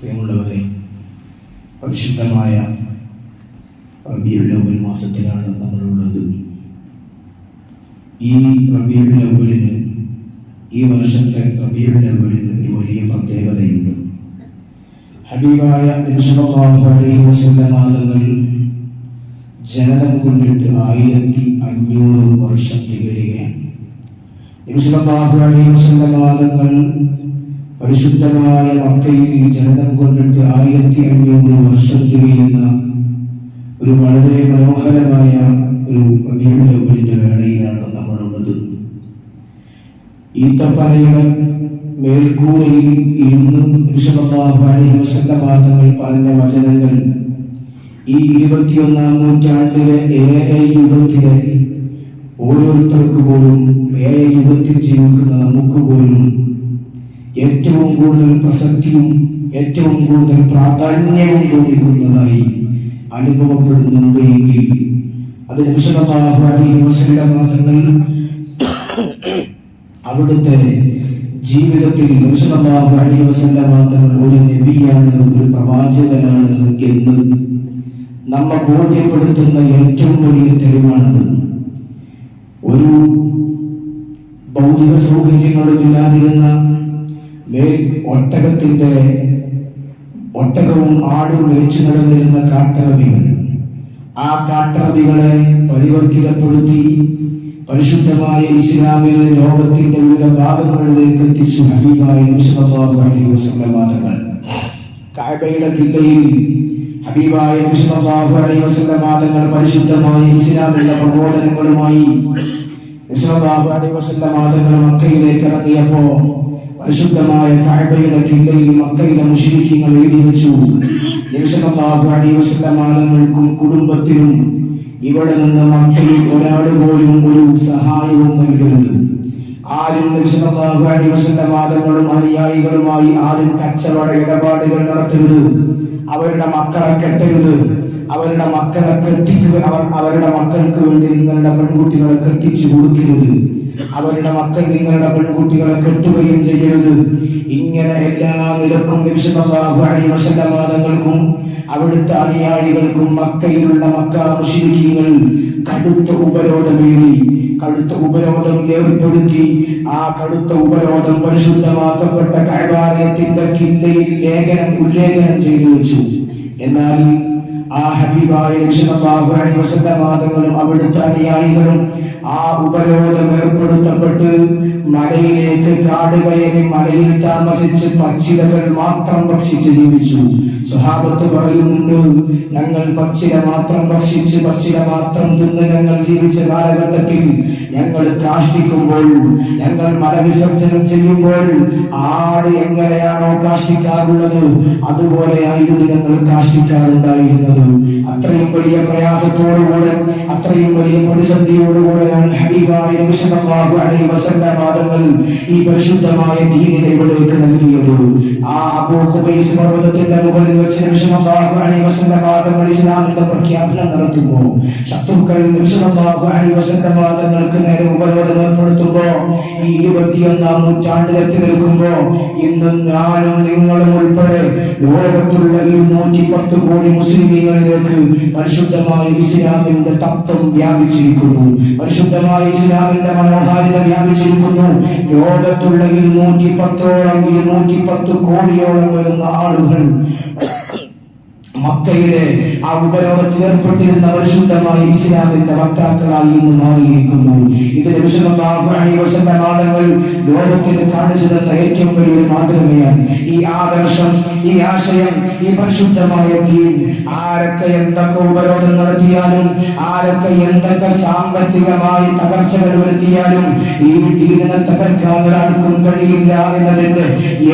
പ്രിയമുള്ളവരെ, പരിശുദ്ധമായ റബീഉൽ അവ്വൽ മാസത്തിലാണ് നമ്മളുള്ളത്. ഈ റബീഉൽ അവ്വലിന്, ഈ വർഷത്തെ റബീഉൽ അവ്വലിന് ഒരു വലിയ പ്രത്യേകതയുണ്ട്. ഹബീബായ നബി സല്ലല്ലാഹു അലൈഹി വസല്ലം തങ്ങൾ ജനനം കൊണ്ടിട്ട് 1500 വർഷം തികയുകയാണ്. നബി സല്ലല്ലാഹു അലൈഹി വസല്ലം തങ്ങൾ പരിശുദ്ധമായ മക്കയിൽ ജനനം കൊണ്ടിട്ട് 1500 വർഷം തികയുന്ന ഒരു വളരെ മനോഹരമായ ഒരു റബീഉൽ അവ്വലിന്റെ വേളയിലാണ് നമ്മളുള്ളത്. ഈത്തപ്പനയുടെ മേൽക്കൂരയിൽ ഇരുന്ന് നബി സല്ലല്ലാഹു അലൈഹി വസല്ലം തങ്ങൾ പറഞ്ഞ വചനങ്ങൾ ഈ 21-ാം നൂറ്റാണ്ടിലെ യുഗത്തിലെ ഓരോരുത്തർക്ക് പോലും, യുഗത്തിൽ ജീവിക്കുന്ന നമുക്ക് പോലും ഏറ്റവും കൂടുതൽ പ്രസക്തിയും ഏറ്റവും കൂടുതൽ പ്രാധാന്യവും തോന്നിക്കുന്നതായി അനുഭവപ്പെടുന്നുണ്ട് എങ്കിൽ അത് നബി സല്ലല്ലാഹു അലൈഹി വസല്ലം തങ്ങൾ അവിടുത്തെ ജീവിതത്തിൽ നബി സല്ലല്ലാഹു അലൈഹി വസല്ലം തങ്ങൾ ഒരു നബിയാണ്, ഒരു പ്രവാചകനാണ് എന്ന് നമ്മെ ബോധ്യപ്പെടുത്തുന്ന ഏറ്റവും വലിയ തെളിവാണത്. ഒരു ഭൗതിക സൗകര്യങ്ങളും ഇല്ലാതിരുന്ന ഒട്ടകവും ആടും മേച്ചു നടന്നിരുന്ന കാട്ടറബികൾ, ആ കാട്ടറബികളെ പരിവർത്തിതപ്പെടുത്തി പരിശുദ്ധമായ ഇസ്ലാമിലെ ലോകത്തിന്റെ വിവിധ ഭാഗങ്ങളിലേക്ക് എത്തിച്ചു ഹബീബായ നബി സല്ലല്ലാഹു അലൈഹി വസല്ലം തങ്ങൾ. കഅബയുടെ കില്ലയിൽ ഹബീബായ നബി സല്ലല്ലാഹു അലൈഹി വസല്ലം തങ്ങൾ പരിശുദ്ധമായ ഇസ്ലാമിന്റെ പ്രബോധനങ്ങളുമായി നബി സല്ലല്ലാഹു അലൈഹി വസല്ലം തങ്ങൾ മക്കയിലേക്ക് ഇറങ്ങിയപ്പോ പരിശുദ്ധമായ കഅബയുടെ കില്ലയിൽ മക്കയിലെ മുശ്രിക്കീങ്ങൾ എഴുതി വെച്ചു, നബി സല്ലല്ലാഹു അലൈഹി വസല്ലം തങ്ങൾക്കും കുടുംബത്തിനും ഇവിടെ നിന്ന് മക്കയിൽ ഒരാൾ പോലും ഒരു സഹായവും നൽകരുത്. ആരും നബി സല്ലല്ലാഹു അലൈഹി വസല്ലം തങ്ങളും അനുയായികളുമായി ആരും കച്ചവട ഇടപാടുകൾ നടത്തരുത്. അവരുടെ മക്കളെ കെട്ടരുത്. അവരുടെ മക്കളെ കെട്ടിക്കുക, അവരുടെ മക്കൾക്ക് വേണ്ടി നിങ്ങളുടെ പെൺകുട്ടികളെ കെട്ടിച്ചു കൊടുക്കരുത്. അവരുടെ മക്കൾ നിങ്ങളുടെ പെൺകുട്ടികളെ കെട്ടുകയും ചെയ്യരുത്. ഇങ്ങനെ എല്ലാ നിലക്കും നബി സല്ലല്ലാഹു അലൈഹി വസല്ലം തങ്ങൾക്കും അവിടുത്തെ അനുയായികൾക്കും മക്കയിലുള്ള മക്ക മുശ്രിക്കീങ്ങൾ കടുത്ത ഉപരോധം ഏർപ്പെടുത്തി. ആ കടുത്ത ഉപരോധം പരിശുദ്ധമാക്കപ്പെട്ട കഅബാലയത്തിന്റെ കില്ലയിൽ ഉല്ലേഖനം ചെയ്തു വെച്ചു. എന്നാൽ ആ ഹബീബായ നബി സല്ലല്ലാഹു അലൈഹി വസല്ലം തങ്ങളും അവിടുത്തെ അനുയായികളും ആ ഉപരോധം ഏർപ്പെടുത്തപ്പെട്ട് മലയിലേക്ക് കാട് കയറി മലയിൽ താമസിച്ച് പച്ചിലകൾ മാത്രം ഭക്ഷിച്ച് ജീവിച്ചു. സ്വഹാബത്ത് പറയുന്നുണ്ട്, ഞങ്ങൾ പച്ചില മാത്രം ഭക്ഷിച്ച് പച്ചില മാത്രം തിന്ന് ഞങ്ങൾ ജീവിച്ച കാലഘട്ടത്തിൽ ഞങ്ങൾ കാഷ്ടിക്കുമ്പോൾ, ഞങ്ങൾ മലവിസർജനം ചെയ്യുമ്പോൾ ആട് എങ്ങനെയാണോ കാഷ്ടിക്കാറുള്ളത് അതുപോലെയായിരുന്നു ഞങ്ങൾ കാഷ്ടിക്കാറുണ്ടായിരുന്നത്. അത്രയും വലിയ പ്രയാസത്തോടുകൂടെ, അത്രയും വലിയ പ്രതിസന്ധിയോടുകൂടെയാണ് ഹബീബായ നബി സല്ലല്ലാഹു അലൈഹി വസല്ലം തങ്ങൾ ഈ പരിശുദ്ധമായ ദീനിനെ ഇവിടേക്ക് നൽകിയത്. ആ അബൂ ഖുബൈസ് പർവതത്തിന്റെ മുകളിൽ വെച്ച് നബി സല്ലല്ലാഹു അലൈഹി വസല്ലം തങ്ങൾ ഇസ്ലാമിന്റെ പ്രഖ്യാപനം നടത്തുമ്പോൾ, ശത്രുക്കൾ നബി സല്ലല്ലാഹു അലൈഹി വസല്ലം തങ്ങൾക്ക് നേരെ ഉപരോധം ഏർപ്പെടുത്തുമ്പോൾ, ഈ 21-ാം നൂറ്റാണ്ടിലെത്തി നിൽക്കുമ്പോൾ ഇന്ന് ഞാനും നിങ്ങളും ഉൾപ്പെടെ ലോകത്തുള്ള 210 കോടി മുസ്ലിമീങ്ങളിലേക്ക് പരിശുദ്ധമായ ഇസ്ലാമിന്റെ തത്വം വ്യാപിച്ചിരിക്കുന്നു. പരിശുദ്ധമായ ഇസ്ലാമിന്റെ മനോഹാരിത വ്യാപിച്ചിരിക്കുന്നു. ലോകത്തുള്ള 210 കോടിയോളം വരുന്ന ആളുകൾ മക്കയിലെ ആ ഉപരോധത്തിൽ ഏർപ്പെട്ടിരുന്ന പരിശുദ്ധമായ ഇസ്ലാമിന്റെ വക്താക്കളായി ഇന്ന് മാറിയിരിക്കുന്നു. ഇത് നബി സല്ലല്ലാഹു അലൈഹി വസല്ലം തങ്ങൾ ലോകത്തിന് കാണിച്ചു തന്ന ഏറ്റവും വലിയൊരു മാതൃകയാണ്. ഈ ആദർശം, ഈ ആശയം, ഈ പരിശുദ്ധമായ ദീൻ ആരൊക്കെ എന്തൊക്കെ ഉപരോധം നടത്തിയാലും, ആരൊക്കെ എന്തൊക്കെ സാമ്പത്തികമായി തകർച്ചകൾ വരുത്തിയാലും ഈ ദീനിനെ തകർക്കാൻ ഒരാൾക്കും കഴിയില്ല എന്നതിന്റെ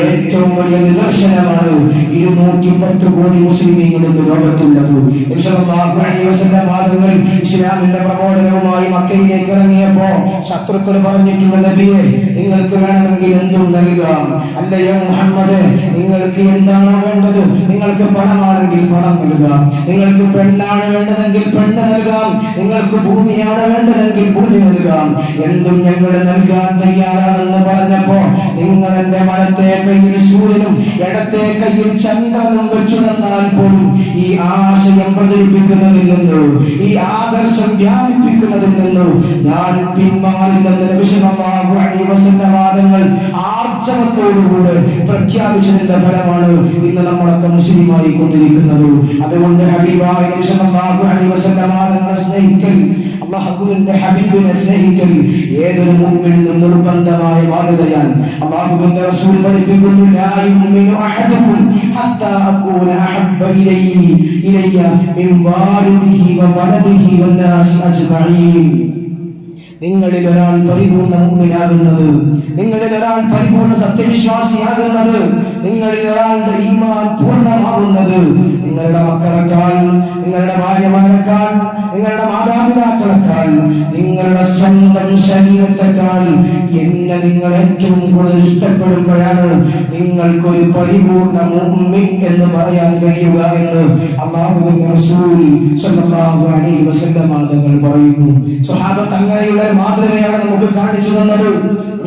ഏറ്റവും വലിയ നിദർശനമാണ് 210 കോടി മുസ്ലിമീങ്ങൾ ലോകത്തുള്ളത്. നബി സല്ലല്ലാഹു അലൈഹി വസല്ലം തങ്ങൾ ഇസ്ലാമിന്റെ പ്രബോധനവുമായി മക്കയിലേക്ക് ഇറങ്ങിയപ്പോ ശത്രുക്കൾ പറഞ്ഞിട്ടുണ്ട്, നബിയെ നിങ്ങൾക്ക് വേണമെങ്കിൽ എന്തും നൽകാം, അല്ലയോ മുഹമ്മദ് നിങ്ങൾക്ക് എന്താണോ വേണ്ടത് പറഞ്ഞത്, നിങ്ങൾക്ക് പണമാണെങ്കിൽ പണം നൽകാം, നിങ്ങൾക്ക് പെണ്ണാണ് വേണ്ടതെങ്കിൽ പെണ്ണ് നൽകാം, നിങ്ങൾക്ക് ഭൂമിയാണ് വേണ്ടതെങ്കിൽ ഭൂമി നൽകാം, എന്തും ഞങ്ങൾ നൽകാൻ തയ്യാറാണെന്ന് പറഞ്ഞപ്പോ നിങ്ങൾ എന്റെ വലത്തെ കയ്യിൽ സൂര്യനും ഇടത്തെ കയ്യിൽ ചന്ദ്രനും വെച്ചു തന്നാൽ പോലും ഈ ആശയം പ്രചരിപ്പിക്കുന്നതിൽ നിന്ന്, ഈ ആദർശം വ്യാപിപ്പിക്കുന്നതിൽ നിന്ന് ഞാൻ പിന്മാറില്ലെന്ന് നബി സല്ലല്ലാഹു അലൈഹി വസല്ലം വാദങ്ങൾ ആർജവത്തോടുകൂടെ പ്രഖ്യാപിച്ചതിന്റെ ഫലമാണ് ഇന്ന് നമ്മളൊക്കെ മുസ്ലിമായി കൊണ്ടിരിക്കുന്നത്. അതുകൊണ്ട് ഹബീബായ നബി സല്ലല്ലാഹു അലൈഹി വസല്ലം വാദങ്ങളെ സ്നേഹിക്കൽ, അല്ലാഹുവിന്റെ ഹബീബിനെ സ്നേഹിക്കൽ ഏതൊരു മുഅ്മിനും നിർബന്ധമായ ബാധ്യതയാണ്. അല്ലാഹുവിന്റെ റസൂൽ പഠിപ്പിക്കുന്നു, ലാ യുമിനു അഹദുക്കും ഹത്താ അകൂന അഹബ്ബ ഇലയ്യ മിൻ വാലിദിഹി വ വലദിഹി വന്നാസി അജ്മഈൻ. നിങ്ങളിൽ ഒരാൾ പരിപൂർണ്ണ മുഅ്മിനാകുന്നത്, നിങ്ങളിൽ ഒരാൾ പരിപൂർണ്ണ സത്യവിശ്വാസിയാകുന്നത്, നിങ്ങളിൽ ഒരാളുടെ ഈമാൻ പൂർണ്ണമാകുന്നത് നിങ്ങളുടെ മക്കളെക്കാൾ, നിങ്ങളുടെ ഭാര്യമാരെക്കാൾ, നിങ്ങളുടെ മാതാപിതാക്കളെക്കാൾ, നിങ്ങളുടെ സ്വന്തം ശരീരത്തെക്കാൾ എന്നെ നിങ്ങൾ ഏറ്റവും കൂടുതൽ ഇഷ്ടപ്പെടുമ്പോഴാണ് നിങ്ങൾക്കൊരു പരിപൂർണ്ണ മുഅ്മിൻ എന്ന് പറയാൻ കഴിയുക എന്ന് അല്ലാഹുവിന്റെ റസൂൽ സ്വല്ലല്ലാഹു അലൈഹി വസല്ലം തങ്ങൾ പറയുന്നു. സ്വഹാബത്ത് അങ്ങനെയുള്ള മാതൃകയാണ് നമുക്ക് കാണിച്ചു തന്നത്.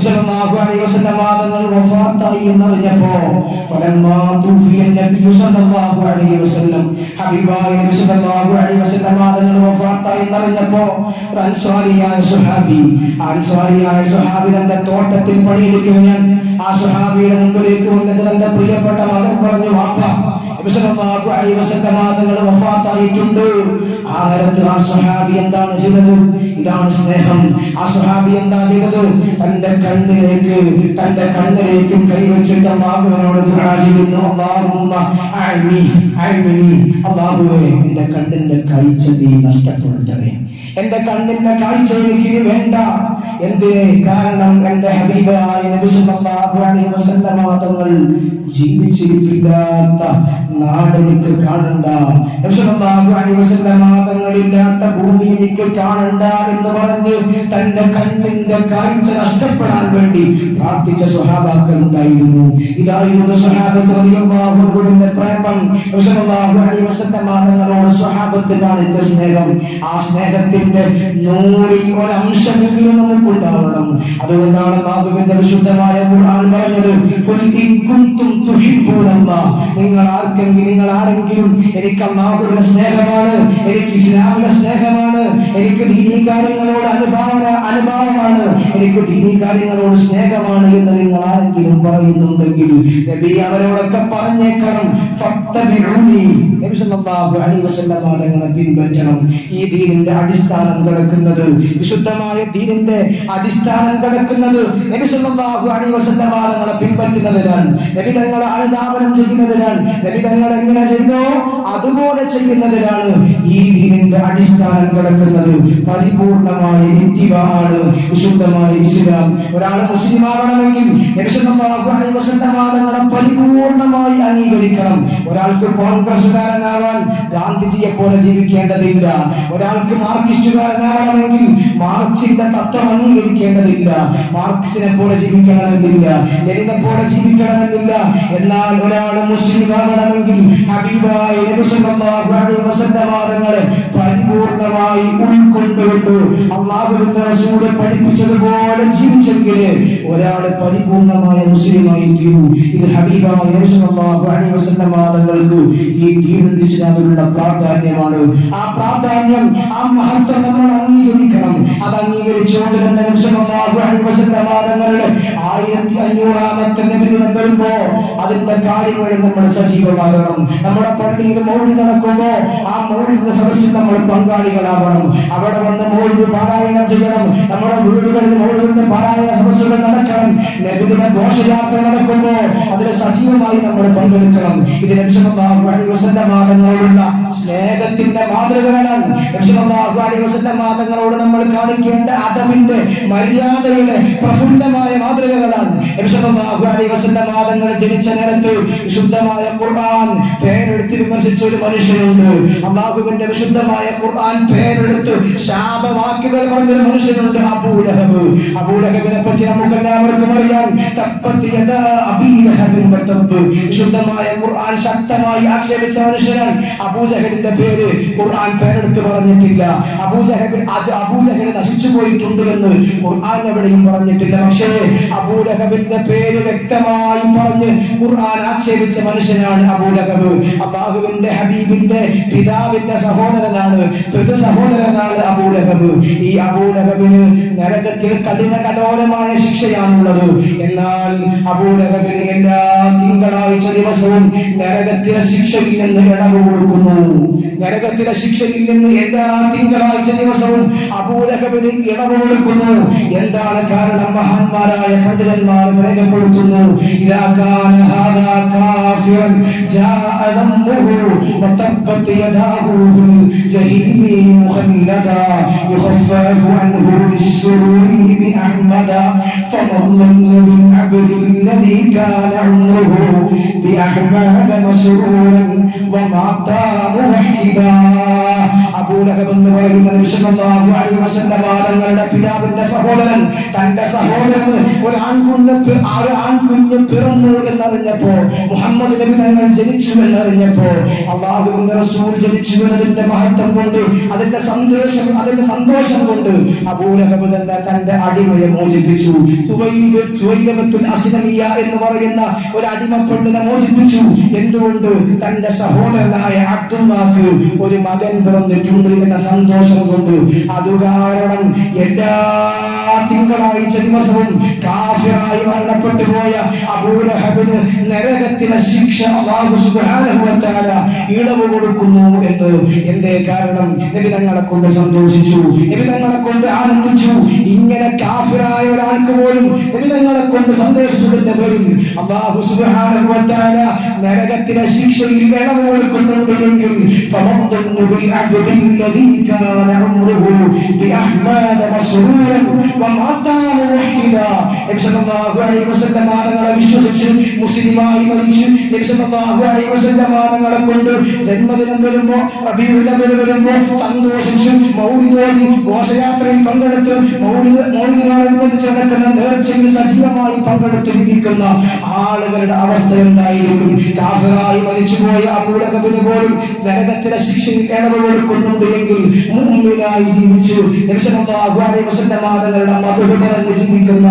സല്ലല്ലാഹു അലൈഹി വസല്ലം തങ്ങൾ വഫാത്തായി എന്നറിഞ്ഞപ്പോ ഫലമ്മാ തുഫിയ നബി സല്ലല്ലാഹു അലൈഹി വസല്ലം, ഹബീബായ നബി സല്ലല്ലാഹു അലൈഹി വസല്ലം തങ്ങൾ വഫാത്തായി എന്നറിഞ്ഞപ്പോ ഒരു അൻസാരിയായ സ്വഹാബി തന്റെ തോട്ടത്തിൽ പണിയെടുക്കുകയാണ്. ആ സ്വഹാബിയുടെ മുമ്പിലേക്ക് വന്നിട്ട് തന്റെ പ്രിയപ്പെട്ട മകൻ പറഞ്ഞു, വാപ്പ നബി സല്ലല്ലാഹു അലൈഹി വസല്ലം തങ്ങൾ വഫാത്തായിട്ടുണ്ട്. ആ നേരത്ത് ആ സ്വഹാബി എന്താണ് ചെയ്തത്? ഇതാണ് സ്നേഹം. ആ സ്വഹാബി എന്താ ചെയ്തത്? തന്റെ കണ്ണിലേക്ക് കൈവച്ചിട്ട് അല്ലാഹുവിനോട് ദുആ ചെയ്യുന്നു, അല്ലാഹുമ്മ അഅ്മിനി, അല്ലാഹുവേ എന്റെ കണ്ണിന്റെ കാഴ്ച നീ നഷ്ടപ്പെടുത്തണേ, എന്റെ കണ്ണിന്റെ കാഴ്ച എനിക്ക് വേണ്ട. എന്തിനെ? കാരണം എന്റെ ഹബീബായ നബി സല്ലല്ലാഹു അലൈഹി വസല്ലം തങ്ങൾ ജീവിച്ചിരിപ്പില്ലാത്ത നാട് എനിക്ക് കാണണ്ട, നബി സല്ലല്ലാഹു അലൈഹി വസല്ലം തങ്ങളില്ലാത്ത ഭൂമി എനിക്ക് കാണണ്ട എന്ന് പറഞ്ഞ് തന്റെ കണ്ണിന്റെ കാഴ്ച നഷ്ടപ്പെടാൻ വേണ്ടി പ്രാർത്ഥിച്ച സ്വഹാബാക്കൾ ഉണ്ടായിരുന്നു. ഇതായിരുന്നു സ്വഹാബത്ത് റളിയല്ലാഹു അൻഹുവിന്റെ പ്രേമം. നബി സല്ലല്ലാഹു അലൈഹി വസല്ലം തങ്ങളോട് സ്വഹാബത്ത് കാണിച്ച സ്നേഹം, ആ സ്നേഹത്തിന്റെ 100ൽ ഒരു അംശമെങ്കിലും നമുക്കുണ്ടാവണം. അതുകൊണ്ടാണ് അല്ലാഹുവിന്റെ വിശുദ്ധമായ ഖുർആൻ പറഞ്ഞത്, ഖുൽ ഇൻ കുൻതും തുഹിബ്ബൂനല്ലാഹ്, നിങ്ങൾ ആരെങ്കിലും എനിക്ക് അല്ലാഹുവിന്റെ സ്നേഹമാണ്, എനിക്ക് ഇസ്ലാമിന്റെ സ്നേഹമാണ്, എനിക്ക് ദീനീ കാര്യങ്ങളോട് അനുഭാവമാണ്, എനിക്ക് ദീനീ കാര്യങ്ങളോട് സ്നേഹമാണ് എന്ന് നിങ്ങൾ ആരെങ്കിലും പറയുന്നുണ്ടെങ്കിൽ നബി അവരോടൊക്കെ പറഞ്ഞേക്കണം, ഫത്തബിഉനി, നബി സല്ലല്ലാഹു അലൈഹി വസല്ലം തങ്ങളെ പിൻപറ്റണം. ഈ ദീനിന്റെ അടിസ്ഥാനം കിടക്കുന്നത്, വിശുദ്ധമായ ദീനിന്റെ അടിസ്ഥാനം കിടക്കുന്നത് നബി സല്ലല്ലാഹു അലൈഹി വസല്ലം തങ്ങളെ പിൻപറ്റുന്നതിനാണ്, നബി തങ്ങളെ അനുധാവനം ചെയ്യുന്നതിനാണ്, നബി തങ്ങൾ എങ്ങനെ ചെയ്തോ അതുപോലെ ചെയ്യുന്നതിനാണ് ഈ ദീനിന്റെ അടിസ്ഥാനം കിടക്കുന്നത്. പരിപൂർണമായ ഇത്തിബാഅാണ് വിശുദ്ധമായ ഇസ്ലാം. ഒരാൾ മുസ്ലിം ആവണമെങ്കിൽ നബി സല്ലല്ലാഹു അലൈഹി വസല്ലം തങ്ങളെ പരിപൂർണമായി അംഗീകരിക്കണം. ഒരാൾക്ക് കോൺഗ്രസ്സുകാരനാവാൻ ഗാന്ധിജിയെ പോലെ ജീവിക്കേണ്ടതില്ല, ഒരാൾക്ക് മാർക്സിസ്റ്റുകാരനാവണമെങ്കിൽ മാർക്സിന്റെ തത്വം അംഗീകരിക്കേണ്ടതില്ല, മാർക്സിനെ പോലെ ജീവിക്കണമെന്നില്ല, ലെനിനെ പോലെ ജീവിക്കണമെന്നില്ല. എന്നാൽ ഒരാൾ മുസ്ലിം ആവണമെങ്കിൽ ഹബീബായ നബി സല്ലല്ലാഹു അലൈഹി വസല്ലം തങ്ങളെ പരിപൂർണമായി ഉൾക്കൊണ്ടുകൊണ്ട് അല്ലാഹുവിന്റെ റസൂൽ പഠിപ്പിച്ചതുപോലെ ജീവിച്ചെങ്കിൽ ഒരാൾ പരിപൂർണമായ മുസ്ലിമായി തീരൂ. ഇത് ഹബീബായ നബി സല്ലല്ലാഹു അലൈഹി വസല്ലം തങ്ങൾക്ക് ഈ ദീനുൽ ഇസ്ലാമിലുള്ള പ്രാധാന്യമാണ്. ആ പ്രാധാന്യം, ആ മഹത്വം നമ്മൾ അംഗീകരിക്കണം. അത് അംഗീകരിച്ചുകൊണ്ട് തന്നെ നബി സല്ലല്ലാഹു അലൈഹി വസല്ലം തങ്ങളുടെ 1500ാമത്തെ നബിദിനം വരുമ്പോ അതിന്റെ കാര്യങ്ങളിൽ നമ്മൾ സജീവമാകണം. നമ്മുടെ പള്ളിയിൽ മൗലിദ് നടക്കുമ്പോ ആ മൗലിദിന്റെ സദസ്സിൽ നമ്മൾ പങ്കാളികളാവണം. അവിടെ വന്ന് മൗലിദ് പാരായണം ചെയ്യണം. നമ്മുടെ വീടുകളിൽ മൗലിദിന്റെ പാരായണ സദസ്സുകൾ നടക്കണം. നബിദിന ഘോഷയാത്ര നടക്കുമ്പോ അതിൽ സജീവമായി നമ്മൾ പങ്കെടുക്കണം. ഇത് നബി സല്ലല്ലാഹു അലൈഹി വസല്ലം തങ്ങളോടുള്ള സ്നേഹത്തിന്റെ മാതൃകകളാണ്. നബി സല്ലല്ലാഹു അലൈഹി വസല്ലം തങ്ങളോട് നമ്മൾ കാണിക്കേണ്ട അദബിന്റെ, മര്യാദയുടെ പ്രഫുല്ലമായ മാതൃകകളാണ്. നബി സല്ലല്ലാഹു അലൈഹി വസല്ലം തങ്ങൾ ജനിച്ച നേരത്ത് വിശുദ്ധമായ ഖുർആൻ പേരെടുത്ത് വിമർശിച്ച ഒരു മനുഷ്യനുണ്ട്. അല്ലാഹുവിന്റെ വിശുദ്ധമായ ഖുർആൻ പേരെടുത്ത് ശാപവാക്കുകൾ പറഞ്ഞ മനുഷ്യനുണ്ട് അബൂലഹബ്. അബൂലഹബിനെ പറ്റി നമുക്ക് എല്ലാവർക്കും അറിയാം. തബ്ബത് യദാ അബീ ലഹബിൻ വതബ്ബ്. വിശുദ്ധമായ ഖുർആൻ ശക്തമായി ആക്ഷേപിച്ച മനുഷ്യനാണ്. അബൂജഹലിന്റെ പേര് ഖുർആൻ പേരെടുത്ത് പറഞ്ഞിട്ടില്ല. അബൂജഹൽ നശിച്ചു പോയിട്ടുണ്ട് എന്ന് ഖുർആൻ എവിടെയും പറഞ്ഞിട്ടില്ല. പക്ഷേ അബൂലഹബിന്റെ പേര് വ്യക്തമായി പറഞ്ഞ് ഖുർആൻ ആക്ഷേപിച്ച മനുഷ്യനാണ് അബൂലഹബ്. അല്ലാഹുവിന്റെ ഹബീബിന്റെ പിതാവിന്റെ സഹോദരനാണ്, സഹോദരനാണ് അബൂലഹബ്. ഈ അബൂലഹബിന് നരകത്തിൽ കഠോരമായ ശിക്ഷയാണുള്ളത്. എന്നാൽ അബൂലഹബിന് എല്ലാ തിങ്കളാഴ്ച ദിവസവും നരകത്തിലെ ശിക്ഷയിൽ നിന്ന് ഇളവ് കൊടുക്കുന്നു. നരകത്തിലെ ശിക്ഷയിൽ നിന്ന് എല്ലാ തിങ്കളാഴ്ച ദിവസവും അബൂലഹബിന് ഇളവ് കൊടുക്കുന്നു. എന്താണ് കാരണം? മഹാന്മാരായ പണ്ഡിതന്മാർ രേഖപ്പെടുത്തുന്നു. ഇദാ കാന ഹാദാ കാഫിറൻ ജാഅ ദമ്മുഹു വതബ്ബത് യദാഹു ഫിൽ ജഹീമി മുഖല്ലദാ യുഖഫഫു അൻഹു ലിസ്സുറൂരി ബിഅഹ്മദ ഫമല്ലു ബിൽ അബ്ദില്ലദീ കാന ഉംറുഹു ബിഅഹ്മദ മസ്റൂറൻ വമാതാ മുവഹിദാ. അബൂലഹബ് എന്ന് പറയുന്ന നബി സല്ലല്ലാഹു അലൈഹി വസല്ലം തങ്ങളുടെ പിതാവിന്റെ സഹോദരൻ, തന്റെ സഹോദരന് ഒരു ആൺകുഞ്ഞ് പിറന്നു എന്നറിഞ്ഞപ്പോ, മുഹമ്മദ് നബി തങ്ങൾ ജനിച്ചു എന്നറിഞ്ഞപ്പോ, അല്ലാഹുവിന്റെ റസൂൽ ജനിച്ചു എന്നതിന്റെ മഹത്വം കൊണ്ട്, അതിന്റെ സന്തോഷം കൊണ്ട് അബൂലഹബ് തന്നെ തന്റെ അടിമയെ മോചിപ്പിച്ചു. സുവൈബത്തുൽ അസ്ലമിയ എന്ന് പറയുന്ന ഒരു അടിമപ്പെണ്ണിനെ മോചിപ്പിച്ചു. എന്തുകൊണ്ട്? തന്റെ സഹോദരനായ അബ്ദുല്ലാഹ്ക്ക് ഒരു മകൻ പിറന്നിട്ടുണ്ട് എന്ന സന്തോഷം കൊണ്ട്. അത് കാരണം എല്ലാ തിങ്കളാഴ്ച ദിവസവും കാഫിറായി മരണപ്പെട്ടു പോയ അബൂലഹബിന് നരകത്തിലെ ശിക്ഷ അല്ലാഹു സുബ്ഹാനഹു വ തആല ഇളവ് കൊടുക്കുന്നു എന്ന്. എന്തേ കാരണം? നബി തങ്ങളെ കൊണ്ട് സന്തോഷിച്ചു, നബി തങ്ങളെ കൊണ്ട് ആനന്ദിച്ചു. ഇങ്ങനെ കാഫിറായ ഒരാൾക്ക് പോലും നബി തങ്ങളെ കൊണ്ട് സന്തോഷിച്ചതിന്റെ പേരിൽ അല്ലാഹു സുബ്ഹാനഹു വ തആല നരകത്തിലെ ശിക്ഷയിൽ ഇളവ് കൊടുക്കുന്നുണ്ട് എങ്കിൽ ഫമദ്ദു ബിൽ അബ്ദില്ലദീ കാന ഉംറുഹു ബിഅഹ്മദ മസ്റൂറൻ വമാതാ മുവഹിദാ. നബി സല്ലല്ലാഹു അലൈഹി വസല്ലം തങ്ങളെ വിശ്വസിച്ച് മുസ്ലിമായി മരിച്ചു. നബി സല്ലല്ലാഹു അലൈഹി വസല്ലം തങ്ങളെ കൊണ്ട് ജന്മദിനം വരുമ്പോ, റബീഉൽ അവ്വൽ വരുമ്പോ സന്തോഷിച്ചു, മൗലിദോതി ഘോഷയാത്രയിൽ പങ്കെടുത്ത് മൗലിദിനോടനുബന്ധിച്ച് നടക്കുന്ന നേർച്ചയിൽ സജീവമായി പങ്കെടുത്ത് ജീവിക്കുന്ന ആളുകളുടെ അവസ്ഥ എന്തായിരിക്കും? കാഫിറായി മരിച്ചുപോയ അബൂലഹബിന് പോലും നരകത്തിലെ ശിക്ഷയിൽ ഇളവ് കൊടുക്കുന്നുണ്ട് എങ്കിൽ മുഅ്മിനായി ജീവിച്ചു നബി സല്ലല്ലാഹു അലൈഹി വസല്ലം തങ്ങളുടെ മധുഹ് പറഞ്ഞ് ജീവിക്കുന്ന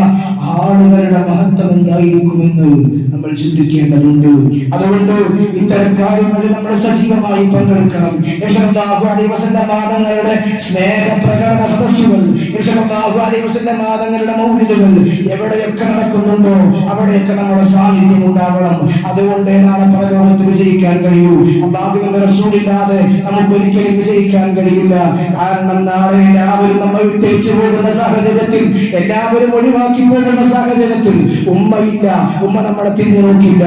ആളുകളുടെ മഹത്വം എന്തായിരിക്കുമെന്ന് നമ്മൾ ചിന്തിക്കേണ്ടതുണ്ട്. അതുകൊണ്ട് ഇത്തരം കാര്യങ്ങളിൽ നമ്മൾ സജീവമായി പങ്കെടുക്കണം. നബി സല്ലല്ലാഹു അലൈഹി വസല്ലം തങ്ങളുടെ സ്നേഹപ്രകടന സദസ്സുകൾ, നബി സല്ലല്ലാഹു അലൈഹി വസല്ലം തങ്ങളുടെ മൗലിദുകൾ എവിടെയൊക്കെ നടക്കുന്നുണ്ടോ അവിടെയൊക്കെ നമ്മുടെ സാന്നിധ്യം ഉണ്ടാവണം. അതുകൊണ്ട് നാളെ പരലോകത്ത് വിജയിക്കാൻ കഴിയൂ. അല്ലാഹുവിന്റെ റസൂലില്ലാതെ നമുക്ക് ഒരിക്കലും വിജയിക്കാൻ കഴിയില്ല. കാരണം നാളെ എല്ലാവരും നമ്മെ വിട്ടേച്ചു പോകുന്ന സാഹചര്യത്തിൽ, എല്ലാവരും ഒഴിവാക്കി പോകുന്ന സാഹചര്യത്തിൽ ഉമ്മയില്ല, ഉമ്മ നമ്മളെ തിരിഞ്ഞു നോക്കില്ല.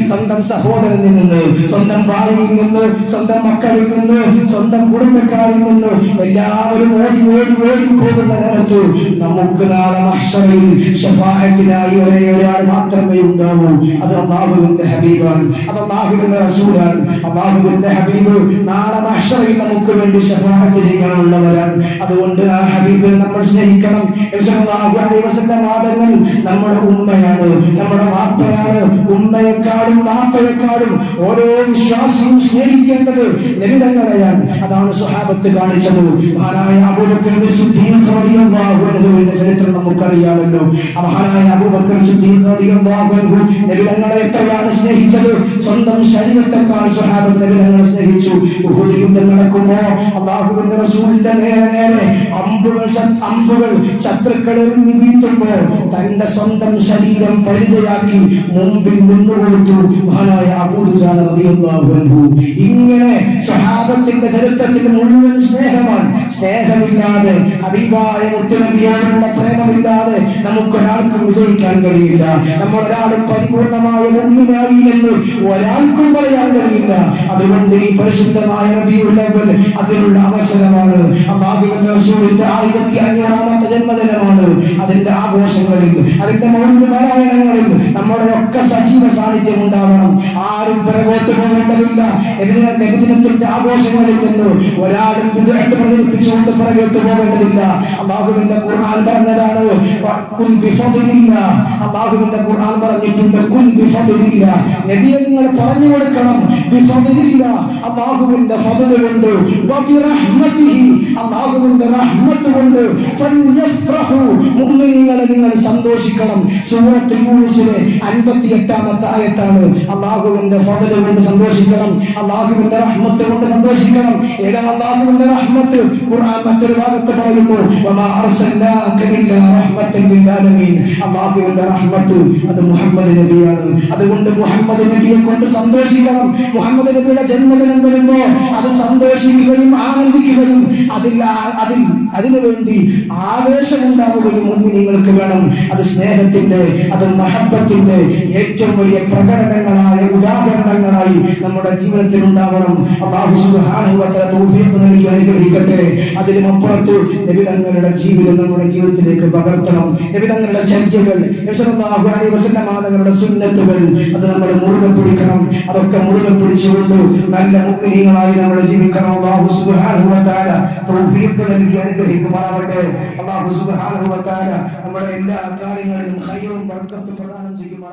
സ്വന്തം സഹോദരനിൽ നിന്ന്, സ്വന്തം ഭാര്യയിൽ നിന്ന്, സ്വന്തം മക്കളിൽ നിന്ന്, സ്വന്തം കുടുംബക്കാരിൽ നിന്ന് എല്ലാവരും ഓടി ഓടി ഓടി പോകുന്ന നേരത്ത് നമുക്ക് നാളെ മഹ്ശറിൽ ശഫാഅത്തിനായി ഒരാൾ മാത്രമേ ഉണ്ടാവൂ. അത് അല്ലാഹുവിന്റെ ഹബീബാണ്, അത് അല്ലാഹുവിന്റെ റസൂലാണ്. അല്ലാഹുവിന്റെ ഹബീബ് നാളെ മഹ്ശറിൽ നമുക്ക് വേണ്ടി ശഫാഅത്ത് ചെയ്യാനുള്ളവരാണ്. അതുകൊണ്ട് ആ ഹബീബിനെ നമ്മൾ സ്നേഹിക്കണം. സല്ലല്ലാഹു അലൈഹി വസല്ലം ആദങ്ങൾ നമ്മുടെ ഉമ്മയാണ്, നമ്മുടെ വാപ്പയാണ്. ഉമ്മയെക്കാളും വാപ്പയെക്കാളും ഓരോ വിശ്വാസിയും സ്നേഹിക്കേണ്ടത് നബി തങ്ങളെയാണ്. അതാണ് സ്വഹാബത്ത് കാണിച്ചത്. മഹാനായ അബൂബക്കർ സിദ്ദീഖ് റളിയല്ലാഹു അൻഹുവിന്റെ ചരിത്രം നമുക്കറിയാമല്ലോ. മഹാനായ അബൂബക്കർ സിദ്ദീഖ് റളിയല്ലാഹു അൻഹു നബി തങ്ങളെ എത്രയാണ് സ്നേഹിച്ചത്? സ്വന്തം ശരീരത്തെക്കാൾ സ്വഹാബത്ത് നബി തങ്ങളെ സ്നേഹിച്ചു. ഉഹുദ് യുദ്ധം നടക്കുമ്പോൾ അല്ലാഹുവിന്റെ റസൂലിന്റെ നേരെ അമ്പുകൾ ശത്രുക്കൾ എറിഞ്ഞു വീഴ്ത്തുമ്പോൾ തന്റെ സ്വന്തം ശരീരം പരിചയാക്കി മുമ്പിൽ നിന്നുകൊടുത്തു മഹാനായ അബൂ ദുജാന റളിയല്ലാഹു അൻഹു. ഇങ്ങനെ സ്വഹാബത്തിന്റെ ചരിത്രത്തിൽ മുഴുവൻ സ്നേഹമാണ്. സ്നേഹമില്ലാതെ, ഹബീബായ മുത്തുനബിയോടുള്ള പ്രേമമില്ലാതെ നമുക്കൊരാൾക്കും വിജയിക്കാൻ കഴിയില്ല. നമ്മളൊരാളും പരിപൂർണമായ മുഅ്മിനായി എന്ന് ഒരാൾക്കും പറയാൻ കഴിയില്ല. അതുകൊണ്ട് ഈ പരിശുദ്ധമായ റബീഉൽ അവ്വൽ അതിനുള്ള അവസരമാണ്. അല്ലാഹുവിന്റെ റസൂലിന്റെ 1500ാമത്തെ ജന്മദിനമാണ്. അതിന്റെ ആഘോഷങ്ങളിൽ, അതിന്റെ മൗലിദ് പാരായണങ്ങളിൽ നമ്മുടെയൊക്കെ സജീവ സാന്നിധ്യം ഉണ്ടാവണം. ആരും പിറകോട്ട് പോകേണ്ടതില്ല. നബിദിനത്തിന്റെ ആഘോഷങ്ങളിൽ നിന്ന് ഒരാളും വിദഅത്ത് പ്രചരിപ്പിച്ചുകൊണ്ട് പിറകോട്ട് പോകേണ്ടതില്ല. അല്ലാഹുവിന്റെ ഖുർആൻ പറഞ്ഞതാണ് കുൽ ബിഫദ്ലില്ലാ. അല്ലാഹുവിന്റെ ഖുർആൻ പറഞ്ഞിട്ടുണ്ട് കുൽ ബിഫദ്ലില്ലാ. നബിയെ നിങ്ങൾ പറഞ്ഞു കൊടുക്കണം ബിഫദ്ലില്ലാ, അല്ലാഹുവിന്റെ ഫദ്ൽ കൊണ്ട്, വബിറഹ്മതിഹി, അല്ലാഹുവിന്റെ റഹ്മത്ത് കൊണ്ട്, ഫൽയഫ്റഹു, മുഅ്മിനീങ്ങളെ നിങ്ങൾ സന്തോഷിക്കണം. സൂറത്ത് യൂനുസിലെ 58-ാമത്തെ ആയത്താണ്. അല്ലാഹുവിന്റെ ഫദ്ൽ കൊണ്ട് സന്തോഷിക്കണം, അല്ലാഹുവിന്റെ റഹ്മത്ത് കൊണ്ട് സന്തോഷിക്കണം. ഏതാണ് അല്ലാഹുവിന്റെ റഹ്മത്ത്? ഖുർആൻ മറ്റൊരു ഭാഗത്ത് പറയുന്നു വമാ അർസൽനാക ഇല്ലാ റഹ്മത്തൻ ലിൽ ആലമീൻ. അല്ലാഹുവിന്റെ റഹ്മത്ത് അത് മുഹമ്മദ് നബിയാണ്. അതുകൊണ്ട് മുഹമ്മദ് നബിയെ കൊണ്ട് സന്തോഷിക്കണം. മുഹമ്മദ് നബിയുടെ ജന്മദിനം വരുമ്പോൾ അത് സന്തോഷിക്കുകയും ആനന്ദിക്കുകയും അതിനു വേണ്ടി ആവേശമുണ്ടാവുകയും മുഅ്മിനീങ്ങൾക്ക് വേണം. അത് സ്നേഹത്തിന്റെ, അത് മഹബ്ബത്തിന്റെ ഏറ്റവും വലിയ പ്രകടനങ്ങളായ ഉദാഹരണങ്ങളായി നമ്മുടെ ജീവിതത്തിൽ ഉണ്ടാവണം. അല്ലാഹു സുബ്ഹാനഹു വ തആല തൗഫീഖ് നൽകി അനുഗ്രഹിക്കട്ടെ. അതിനുമപ്പുറത്ത് നബി തങ്ങളുടെ ജീവിതം നമ്മുടെ ജീവിതത്തിലേക്ക് പകർത്തണം. നബി തങ്ങളുടെ ചര്യകൾ, നബി സല്ലല്ലാഹു അലൈഹി വസല്ലം തങ്ങളുടെ സുന്നത്തുകൾ അത് നമ്മൾ മുറുകെ പിടിക്കണം. അതൊക്കെ മുറുകെ പിടിച്ചുകൊണ്ട് നല്ല മുഅ്മിനീങ്ങളായി നമ്മൾ ജീവിക്കണം. അല്ലാഹു സുബ്ഹാനഹു വ തആല തൗഫീഖ് നൽകി അനുഗ്രഹിക്കുമാറാവട്ടെ. അല്ലാഹു സുബ്ഹാനഹു വ തആല നമ്മുടെ എല്ലാ കാര്യങ്ങളിലും ഖൈറും ബർക്കത്തും പ്രദാനം ചെയ്യുക.